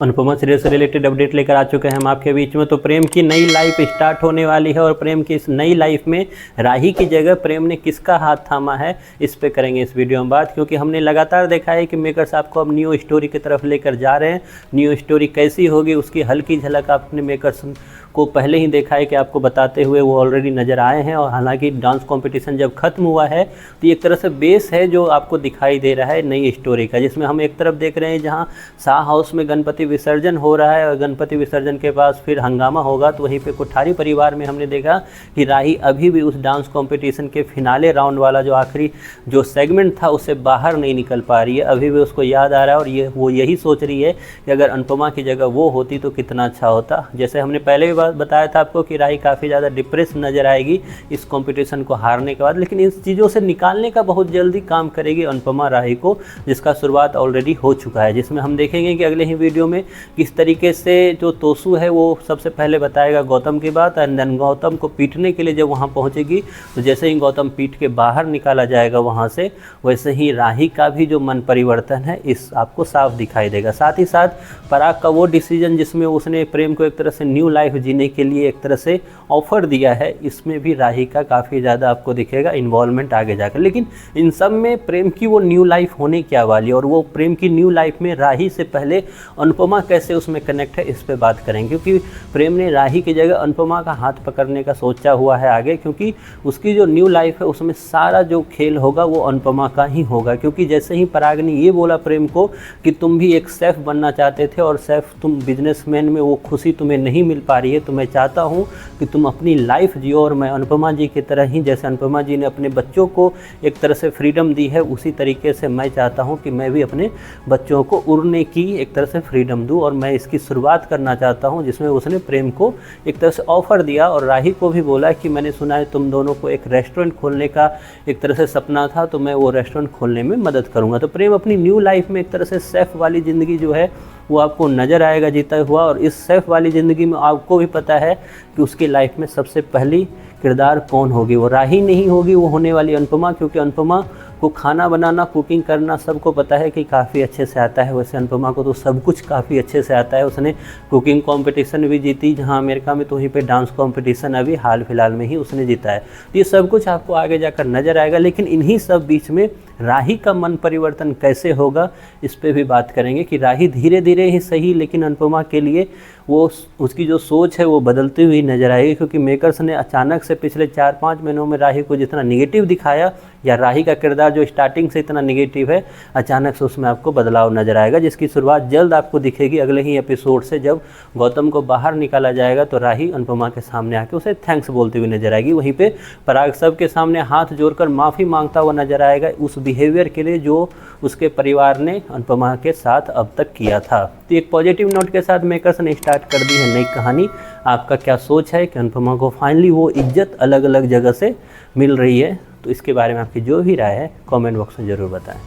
Anupama serial से related update लेकर आ चुके हैं हम आपके बीच में। तो प्रेम की नई लाइफ स्टार्ट होने वाली है और प्रेम की इस नई लाइफ में राही की जगह प्रेम ने किसका हाथ थामा है, इस पे करेंगे इस वीडियो में बात। क्योंकि हमने लगातार देखा है कि मेकर्स आपको अब न्यू स्टोरी की तरफ लेकर जा रहे हैं। न्यू स्टोरी कैसी होगी उसकी हल्की झलक आपने मेकर्स को पहले ही देखा है कि आपको बताते हुए वो ऑलरेडी नज़र आए हैं। और हालांकि डांस कंपटीशन जब ख़त्म हुआ है तो एक तरह से बेस है जो आपको दिखाई दे रहा है नई स्टोरी का, जिसमें हम एक तरफ देख रहे हैं जहां शाह हाउस में गणपति विसर्जन हो रहा है और गणपति विसर्जन के पास फिर हंगामा होगा। तो वहीं पे कोठारी परिवार में हमने देखा कि राही अभी भी उस डांस कॉम्पिटिशन के फिनाले राउंड वाला जो आखिरी जो सेगमेंट था उससे बाहर नहीं निकल पा रही है। अभी भी उसको याद आ रहा है और वो यही सोच रही है कि अगर अनुपमा की जगह वो होती तो कितना अच्छा होता। जैसे हमने पहले भी बताया था आपको कि राही काफ़ी ज़्यादा डिप्रेस नज़र आएगी इस कंपटीशन को हारने के बाद, लेकिन इन चीज़ों से निकालने का बहुत जल्दी काम करेगी अनुपमा राही को, जिसका शुरुआत ऑलरेडी हो चुका है। जिसमें हम देखेंगे कि अगले ही वीडियो में किस तरीके से जो तोसू है वो सबसे पहले बताएगा गौतम की बात, एंड देन गौतम को पीटने के लिए जब वहाँ पहुँचेगी तो जैसे ही गौतम पीट के बाहर निकाला जाएगा वहाँ से, वैसे ही राही का भी जो मन परिवर्तन है इस आपको साफ दिखाई देगा। साथ ही साथ पराग का वो डिसीजन जिसमें उसने प्रेम को एक तरह से न्यू लाइफ जीने के लिए एक तरह से ऑफर दिया है, इसमें भी राही का काफ़ी ज़्यादा आपको दिखेगा इन्वॉल्वमेंट आगे जाकर। लेकिन इन सब में प्रेम की वो न्यू लाइफ होने क्या वाली है और वो प्रेम की न्यू लाइफ में राही से पहले अनुपमा कैसे उसमें कनेक्ट है, इस पे बात करेंगे। क्योंकि प्रेम ने राही की जगह अनुपमा का हाथ पकड़ने का सोचा हुआ है आगे, क्योंकि उसकी जो न्यू लाइफ है उसमें सारा जो खेल होगा वो अनुपमा का ही होगा। क्योंकि जैसे ही पराग ने ये बोला प्रेम को कि तुम भी एक शेफ़ बनना चाहते थे और शेफ़ तुम बिजनेसमैन में वो खुशी तुम्हें नहीं मिल पा रही है, तो मैं चाहता हूँ कि तुम अपनी लाइफ जियो और मैं अनुपमा जी की तरह ही, जैसे अनुपमा जी ने अपने बच्चों को एक तरह से फ्रीडम दी है, उसी तरीके से मैं चाहता हूँ कि मैं भी अपने बच्चों को उड़ने की एक तरह से फ्रीडम दूँ और मैं इसकी शुरुआत करना चाहता हूँ। जिसमें उसने प्रेम को एक तरह से ऑफ़र दिया और राही को भी बोला कि मैंने सुना है तुम दोनों को एक रेस्टोरेंट खोलने का एक तरह से सपना था, तो मैं वो रेस्टोरेंट खोलने में मदद करूँगा। तो प्रेम अपनी न्यू लाइफ में एक तरह से सेफ वाली ज़िंदगी जो है वो आपको नज़र आएगा जीता हुआ। और इस सेफ वाली ज़िंदगी में आपको भी पता है कि उसकी लाइफ में सबसे पहली किरदार कौन होगी, वो राही नहीं होगी, वो होने वाली अनुपमा। क्योंकि अनुपमा को खाना बनाना, कुकिंग करना सबको पता है कि काफ़ी अच्छे से आता है। वैसे अनुपमा को तो सब कुछ काफ़ी अच्छे से आता है। उसने कुकिंग कंपटीशन भी जीती जहां अमेरिका में, तो वहीं पे डांस कंपटीशन अभी हाल फिलहाल में ही उसने जीता है। तो ये सब कुछ आपको आगे जाकर नज़र आएगा। लेकिन इन्हीं सब बीच में राही का मन परिवर्तन कैसे होगा इस पे भी बात करेंगे कि राही धीरे धीरे ही सही, लेकिन अनुपमा के लिए वो उसकी जो सोच है वो बदलती हुई नज़र आएगी। क्योंकि मेकर्स ने अचानक से पिछले 4-5 महीनों में राही को जितना निगेटिव दिखाया, या राही का किरदार जो स्टार्टिंग से इतना निगेटिव है, अचानक से उसमें आपको बदलाव नज़र आएगा, जिसकी शुरुआत जल्द आपको दिखेगी अगले ही एपिसोड से। जब गौतम को बाहर निकाला जाएगा तो राही अनुपमा के सामने आके उसे थैंक्स बोलती हुई नजर आएगी। वहीं पे पराग सबके सामने हाथ जोड़कर माफ़ी मांगता हुआ नजर आएगा उस बिहेवियर के लिए जो उसके परिवार ने अनुपमा के साथ अब तक किया था। तो एक पॉजिटिव नोट के साथ मेकर्स ने स्टार्ट कर दी है नई कहानी। आपका क्या सोच है कि अनुपमा को फाइनली वो इज्जत अलग अलग जगह से मिल रही है? तो इसके बारे में आपकी जो भी राय है कमेंट बॉक्स में ज़रूर बताएं।